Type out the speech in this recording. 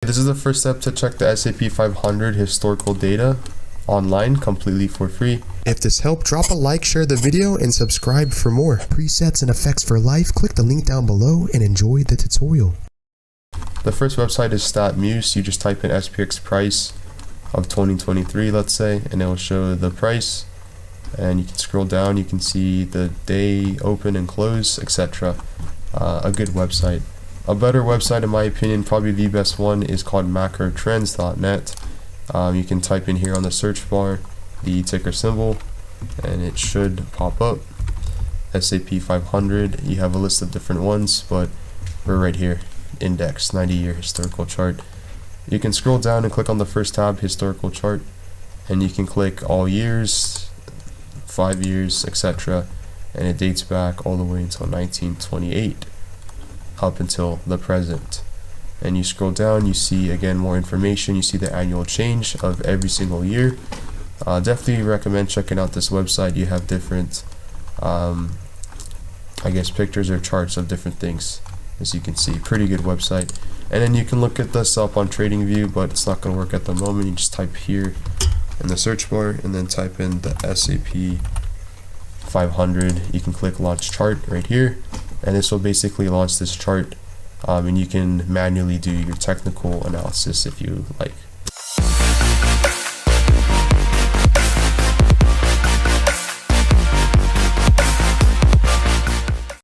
This is the first step to check the S&P 500 historical data online completely for free. If this helped, drop a like, share the video, and subscribe for more. Presets and effects for life, click the link down below and enjoy the tutorial. The first website is StatMuse. You just type in SPX price of 2023, let's say, and it will show the price. And you can scroll down, you can see the day, open and close, etc. A good website. A better website, in my opinion, probably the best one, is called macrotrends.net. You can type in here on the search bar the ticker symbol and it should pop up. S&P 500, you have a list of different ones, but we're right here, index 90-year historical chart. You can scroll down and click on the first tab, historical chart, and you can click all years, 5 years, etc. and it dates back all the way until 1928 up until the present. And you scroll down, you see again more information, you see the annual change of every single year. Definitely recommend checking out this website. You have different I guess pictures or charts of different things, as you can see. Pretty good website. And then you can look at this up on TradingView, but it's not going to work at the moment. You just type here in the search bar and then type in the S&P 500. You can click launch chart right here, and this will basically launch this chart, and you can manually do your technical analysis if you like.